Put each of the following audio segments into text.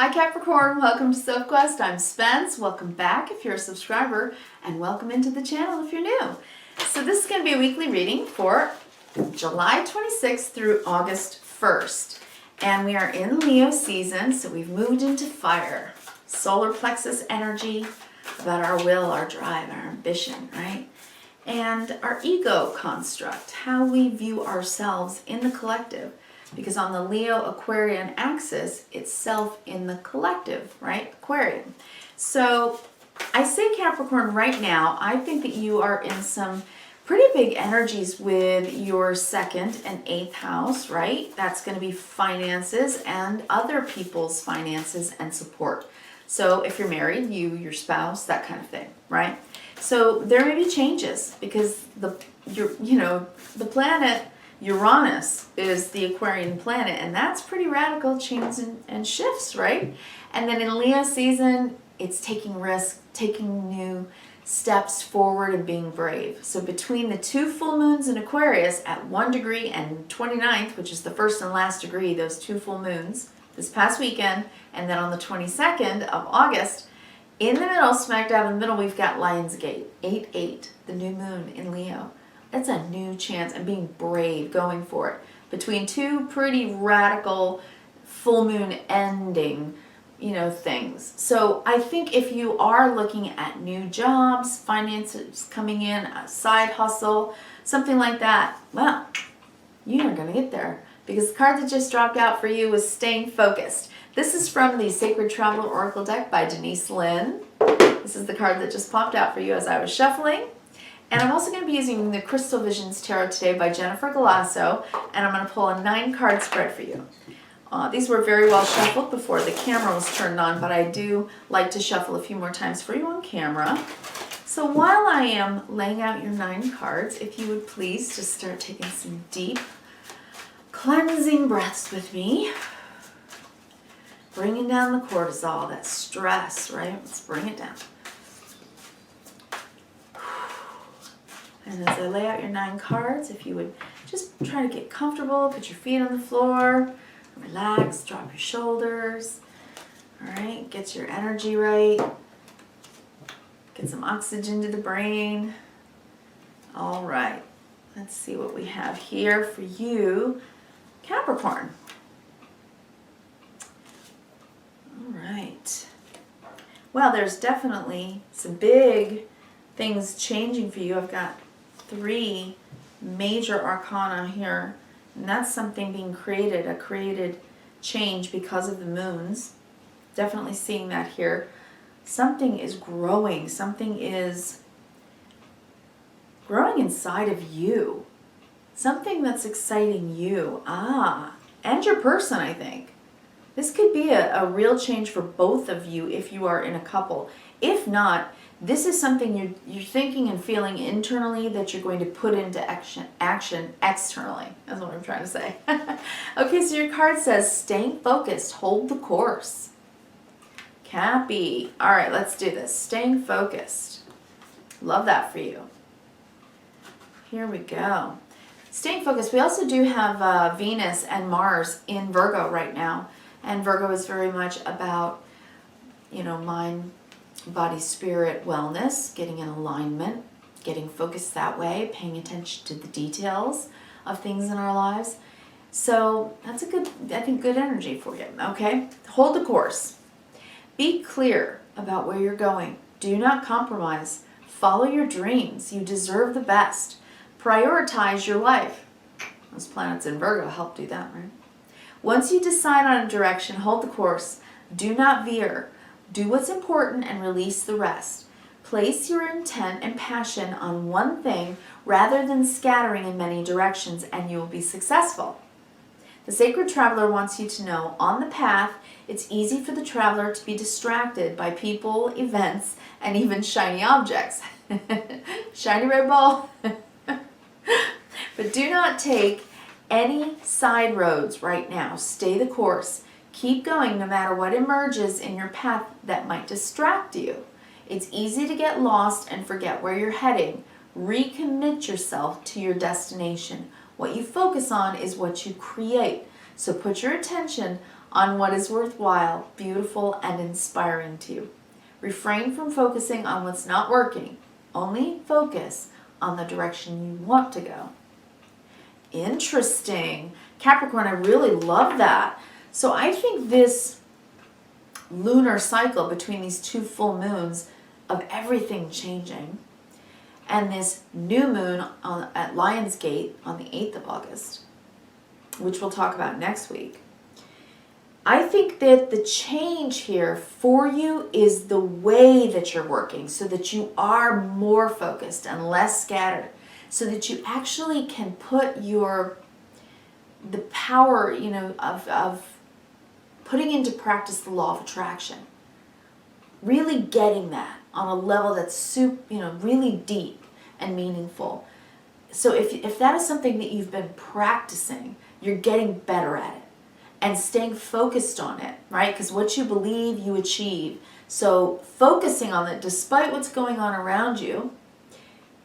Hi Capricorn, welcome to Sophquest. I'm Spence. Welcome back if you're a subscriber, and welcome into the channel if you're new. So this is going to be a weekly reading for July 26th through August 1st. And we are in Leo season, so we've moved into fire. Solar plexus energy, about our will, our drive, our ambition, right? And our ego construct, how we view ourselves in the collective. Because on the Leo-Aquarian axis, it's self in the collective, right? Aquarian. So I say Capricorn right now, I think that you are in some pretty big energies with your 2nd and 8th house, right? That's going to be finances and other people's finances and support. So if you're married, you, your spouse, that kind of thing, right? So there may be changes because the planet Uranus is the Aquarian planet, and that's pretty radical changes and shifts, right? And then in Leo season, it's taking risks, taking new steps forward and being brave. So between the 2 full moons in Aquarius at 1 degree and 29th, which is the first and last degree, those 2 full moons this past weekend, and then on the 22nd of August, in the middle, smack dab in the middle, we've got Lionsgate, 8-8, the new moon in Leo. That's a new chance and being brave, going for it. Between 2 pretty radical full moon ending, things. So I think if you are looking at new jobs, finances coming in, a side hustle, something like that, well, you are going to get there. Because the card that just dropped out for you was Staying Focused. This is from the Sacred Traveler Oracle deck by Denise Lynn. This is the card that just popped out for you as I was shuffling. And I'm also going to be using the Crystal Visions Tarot today by Jennifer Galasso, and I'm going to pull a 9-card spread for you. These were very well shuffled before the camera was turned on, but I do like to shuffle a few more times for you on camera. So while I am laying out your 9 cards, if you would please just start taking some deep cleansing breaths with me. Bringing down the cortisol, that stress, right? Let's bring it down. And as I lay out your 9 cards, if you would just try to get comfortable, put your feet on the floor, relax, drop your shoulders, all right, get your energy right, get some oxygen to the brain. All right, let's see what we have here for you, Capricorn. All right. Well, there's definitely some big things changing for you. I've got 3 major arcana here, and that's something being created, a created change because of the moons. Definitely seeing that here. Something is growing. Something is growing inside of you. Something that's exciting you. And your person, I think. This could be a real change for both of you if you are in a couple. If not, this is something you're thinking and feeling internally that you're going to put into action externally. That's what I'm trying to say. Okay, so your card says, staying focused, hold the course. Cappy. All right, let's do this. Staying focused. Love that for you. Here we go. Staying focused. We also do have Venus and Mars in Virgo right now. And Virgo is very much about, mind, body, spirit, wellness, getting in alignment, getting focused that way, paying attention to the details of things in our lives. So that's good energy for you, okay? Hold the course. Be clear about where you're going. Do not compromise. Follow your dreams. You deserve the best. Prioritize your life. Those planets in Virgo help do that, right? Once you decide on a direction, hold the course. Do not veer. Do what's important and release the rest. Place your intent and passion on one thing rather than scattering in many directions, and you will be successful. The Sacred Traveler wants you to know, on the path, it's easy for the traveler to be distracted by people, events, and even shiny objects. Shiny red ball. But do not take any side roads right now. Stay the course. Keep going no matter what emerges in your path that might distract you. It's easy to get lost and forget where you're heading. Recommit yourself to your destination. What you focus on is what you create. So put your attention on what is worthwhile, beautiful, and inspiring to you. Refrain from focusing on what's not working. Only focus on the direction you want to go. Interesting. Capricorn, I really love that. So I think this lunar cycle between these two full moons of everything changing and this new moon at Lionsgate on the 8th of August, which we'll talk about next week, I think that the change here for you is the way that you're working, so that you are more focused and less scattered, so that you actually can put the power, of putting into practice the law of attraction. Really getting that on a level that's really deep and meaningful. So if that is something that you've been practicing, you're getting better at it. And staying focused on it, right? Because what you believe, you achieve. So focusing on it, despite what's going on around you,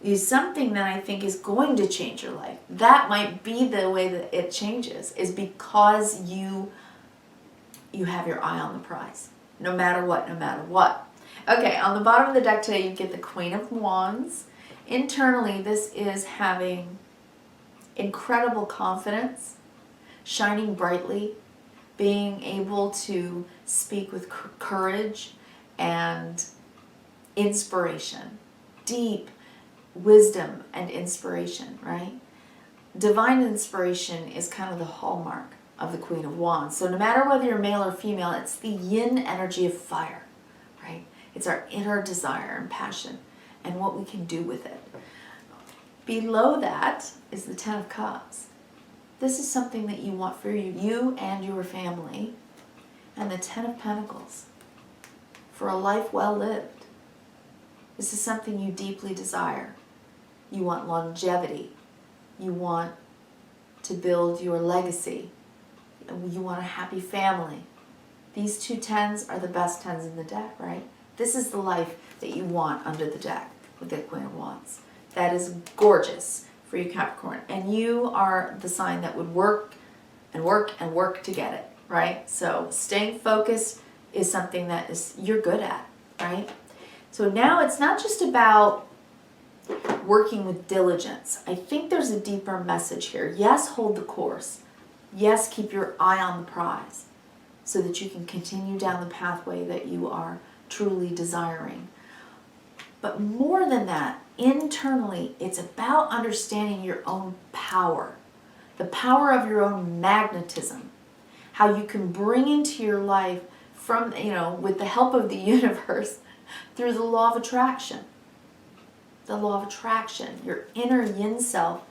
is something that I think is going to change your life. That might be the way that it changes, is because you have your eye on the prize. No matter what, no matter what. Okay, on the bottom of the deck today, you get the Queen of Wands. Internally, this is having incredible confidence, shining brightly, being able to speak with courage and inspiration, deep wisdom and inspiration, right? Divine inspiration is kind of the hallmark of the Queen of Wands. So no matter whether you're male or female, it's the yin energy of fire, right? It's our inner desire and passion and what we can do with it. Below that is the Ten of Cups. This is something that you want for you and your family. And the Ten of Pentacles, for a life well lived. This is something you deeply desire. You want longevity. You want to build your legacy. You want a happy family. These two tens are the best tens in the deck, right? This is the life that you want under the deck with the Queen of Wands. That is gorgeous for you, Capricorn. And you are the sign that would work and work and work to get it, right? So staying focused is something that you're good at, right? So now it's not just about working with diligence. I think there's a deeper message here. Yes, hold the course. Yes, keep your eye on the prize so that you can continue down the pathway that you are truly desiring. But more than that, internally, it's about understanding your own power, the power of your own magnetism, how you can bring into your life from, with the help of the universe through the law of attraction. The law of attraction, your inner yin self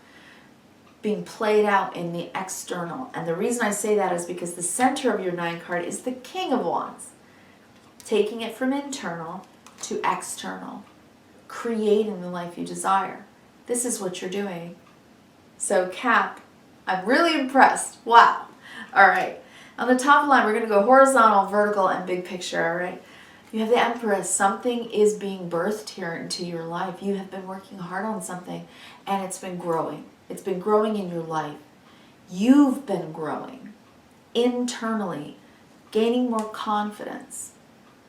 being played out in the external. And the reason I say that is because the center of your 9 card is the King of Wands, taking it from internal to external, creating the life you desire. This is what you're doing. So Cap, I'm really impressed. Wow. All right. On the top line, we're going to go horizontal, vertical, and big picture. All right. You have the Empress. Something is being birthed here into your life. You have been working hard on something, and it's been growing. It's been growing in your life. You've been growing internally, gaining more confidence,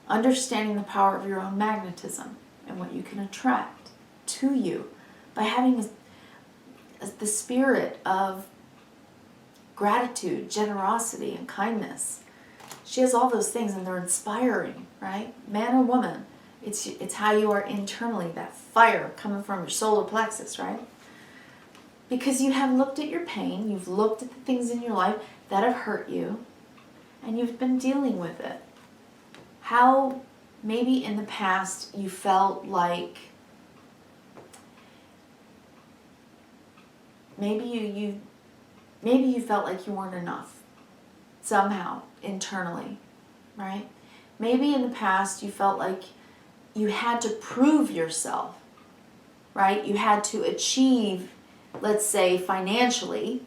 understanding the power of your own magnetism and what you can attract to you by having the spirit of gratitude, generosity, and kindness. She has all those things, and they're inspiring, right? Man or woman, it's how you are internally, that fire coming from your solar plexus, right? Because you have looked at your pain, you've looked at the things in your life that have hurt you, and you've been dealing with it. How maybe in the past you felt like maybe you felt like you weren't enough somehow internally, right? Maybe in the past you felt like you had to prove yourself, right? You had to achieve, let's say, financially,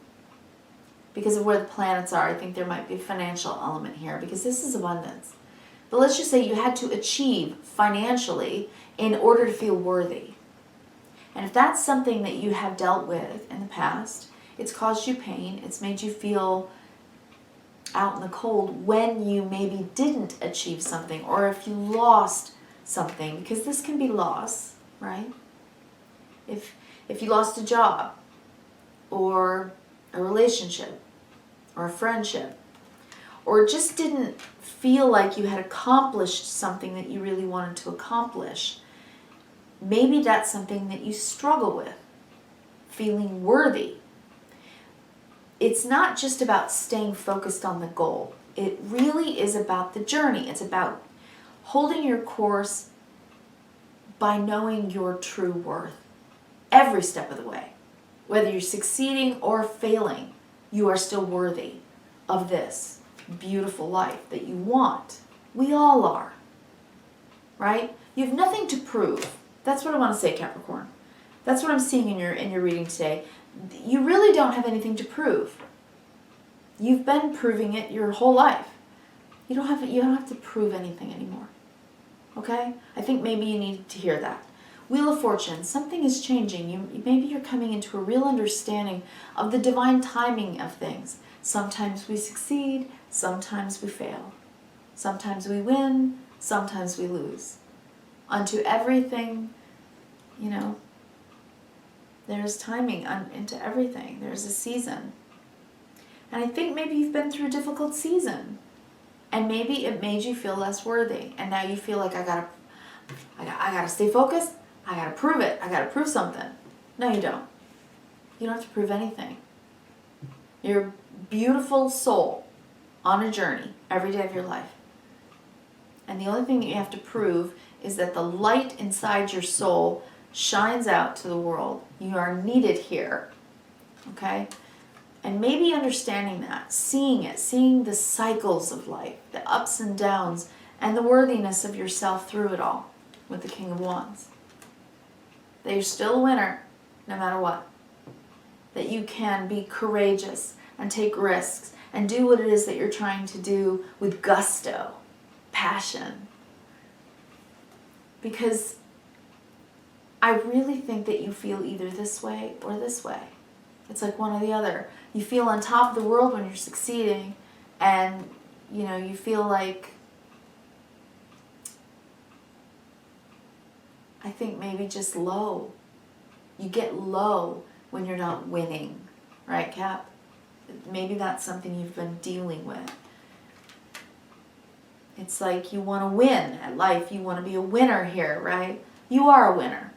because of where the planets are. I think there might be a financial element here because this is abundance. But let's just say you had to achieve financially in order to feel worthy. And if that's something that you have dealt with in the past, it's caused you pain, it's made you feel out in the cold when you maybe didn't achieve something, or if you lost something, because this can be loss, right? If you lost a job, or a relationship, or a friendship, or just didn't feel like you had accomplished something that you really wanted to accomplish, maybe that's something that you struggle with, feeling worthy. It's not just about staying focused on the goal. It really is about the journey. It's about holding your course by knowing your true worth every step of the way. Whether you're succeeding or failing, you are still worthy of this beautiful life that you want. We all are, right? You have nothing to prove. That's what I want to say, Capricorn. That's what I'm seeing in your reading today. You really don't have anything to prove. You've been proving it your whole life. You don't have to prove anything anymore. Okay? I think maybe you need to hear that. Wheel of Fortune, something is changing. Maybe you're coming into a real understanding of the divine timing of things. Sometimes we succeed, sometimes we fail. Sometimes we win, sometimes we lose. Unto everything, there's timing into everything. There's a season. And I think maybe you've been through a difficult season. And maybe it made you feel less worthy. And now you feel like I gotta stay focused. I gotta prove it. I gotta prove something. No, you don't. You don't have to prove anything. You're a beautiful soul on a journey every day of your life. And the only thing that you have to prove is that the light inside your soul shines out to the world. You are needed here. Okay? And maybe understanding that, seeing it, seeing the cycles of life, the ups and downs, and the worthiness of yourself through it all with the King of Wands. That you're still a winner, no matter what. That you can be courageous and take risks and do what it is that you're trying to do with gusto, passion. Because I really think that you feel either this way or this way. It's like one or the other. You feel on top of the world when you're succeeding, and you feel like, I think maybe just low. You get low when you're not winning, right, Cap? Maybe that's something you've been dealing with. It's like you want to win at life. You want to be a winner here, right? You are a winner.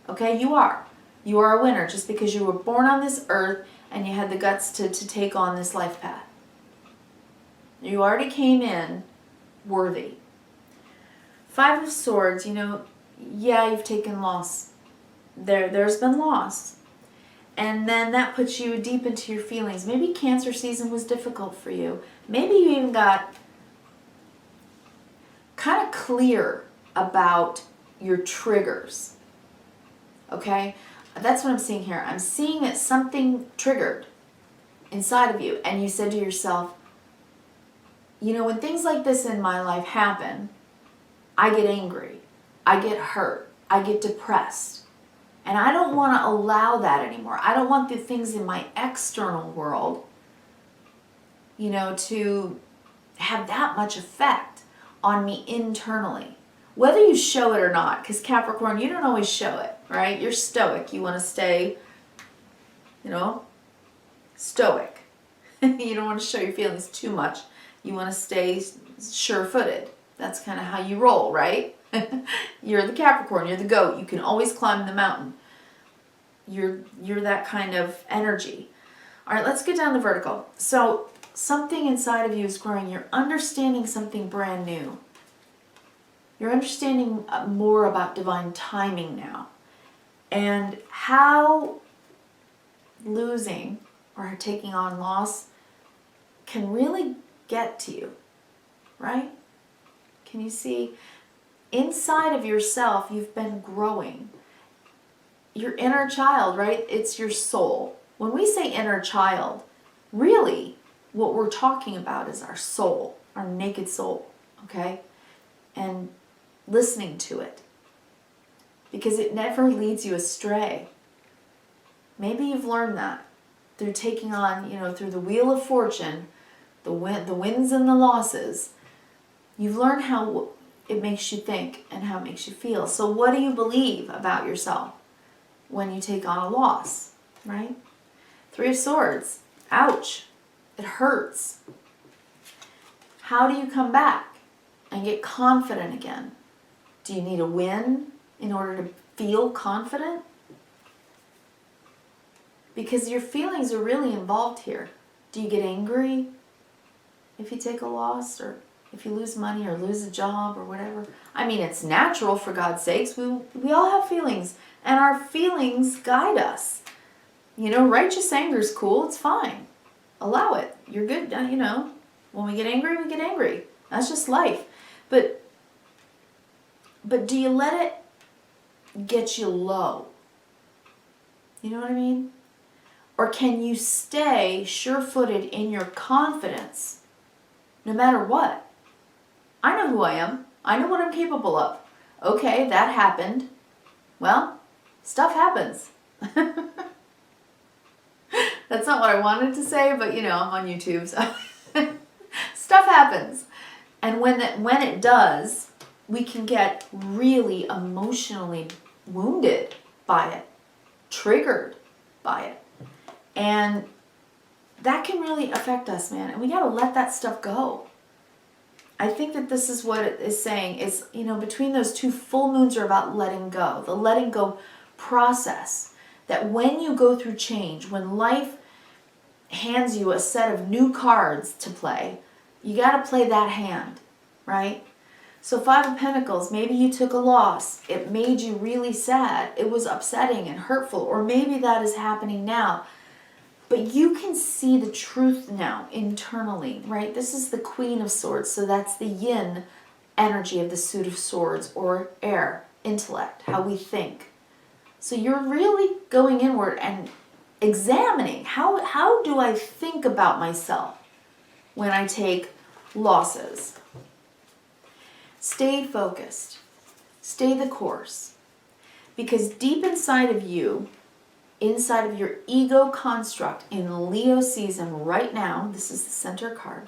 Okay, you are. You are a winner just because you were born on this earth and you had the guts to take on this life path. You already came in worthy. Five of Swords, yeah, you've taken loss. There's been loss. And then that puts you deep into your feelings. Maybe Cancer season was difficult for you. Maybe you even got kind of clear about your triggers. Okay? That's what I'm seeing here. I'm seeing that something triggered inside of you. And you said to yourself, when things like this in my life happen, I get angry. I get hurt. I get depressed. And I don't want to allow that anymore. I don't want the things in my external world, to have that much effect on me internally. Whether you show it or not, because Capricorn, you don't always show it, right? You're stoic. You want to stay, stoic. You don't want to show your feelings too much. You want to stay sure-footed. That's kind of how you roll, right? You're the Capricorn. You're the goat. You can always climb the mountain. You're that kind of energy. All right, let's get down to vertical. So something inside of you is growing. You're understanding something brand new. You're understanding more about divine timing now. And how losing or taking on loss can really get to you, right? Can you see? Inside of yourself, you've been growing. Your inner child, right? It's your soul. When we say inner child, really what we're talking about is our soul, our naked soul, okay? And listening to it, because it never leads you astray. Maybe you've learned that through taking on, through the Wheel of Fortune, the wins and the losses, you've learned how it makes you think and how it makes you feel. So what do you believe about yourself when you take on a loss, right? Three of Swords. Ouch. It hurts. How do you come back and get confident again? Do you need a win in order to feel confident? Because your feelings are really involved here. Do you get angry if you take a loss, or if you lose money or lose a job or whatever? I mean, it's natural, for God's sakes. We all have feelings, and our feelings guide us. You know, righteous anger is cool. It's fine. Allow it. You're good. You know, when we get angry, we get angry. That's just life. But do you let it get you low? You know what I mean? Or can you stay sure-footed in your confidence no matter what? I know who I am. I know what I'm capable of. Okay, that happened. Well, stuff happens. That's not what I wanted to say, but you know, I'm on YouTube, so stuff happens. And when it does, we can get really emotionally wounded by it, triggered by it. And that can really affect us, man. And we got to let that stuff go. I think that this is what it is saying is, you know, between those two, full moons are about letting go. The letting go process. That when you go through change, when life hands you a set of new cards to play, you got to play that hand, right? So Five of Pentacles, maybe you took a loss. It made you really sad. It was upsetting and hurtful. Or maybe that is happening now. But you can see the truth now internally, right? This is the Queen of Swords. So that's the yin energy of the Suit of Swords, or air, intellect, how we think. So you're really going inward and examining, how do I think about myself when I take losses? Stay focused. Stay the course. Because deep inside of you, inside of your ego construct in Leo season right now, this is the center card.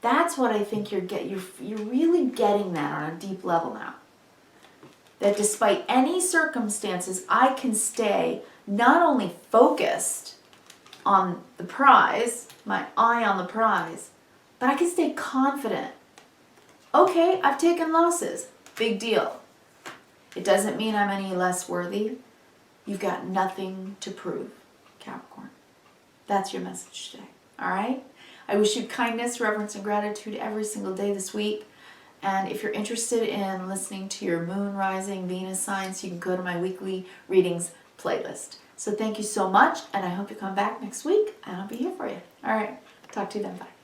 That's what I think you're really getting that on a deep level now. That despite any circumstances, I can stay not only focused on the prize, my eye on the prize, but I can stay confident. Okay, I've taken losses. Big deal. It doesn't mean I'm any less worthy. You've got nothing to prove, Capricorn. That's your message today. All right? I wish you kindness, reverence, and gratitude every single day this week. And if you're interested in listening to your moon, rising, Venus signs, you can go to my weekly readings playlist. So thank you so much, and I hope you come back next week, and I'll be here for you. All right. Talk to you then. Bye.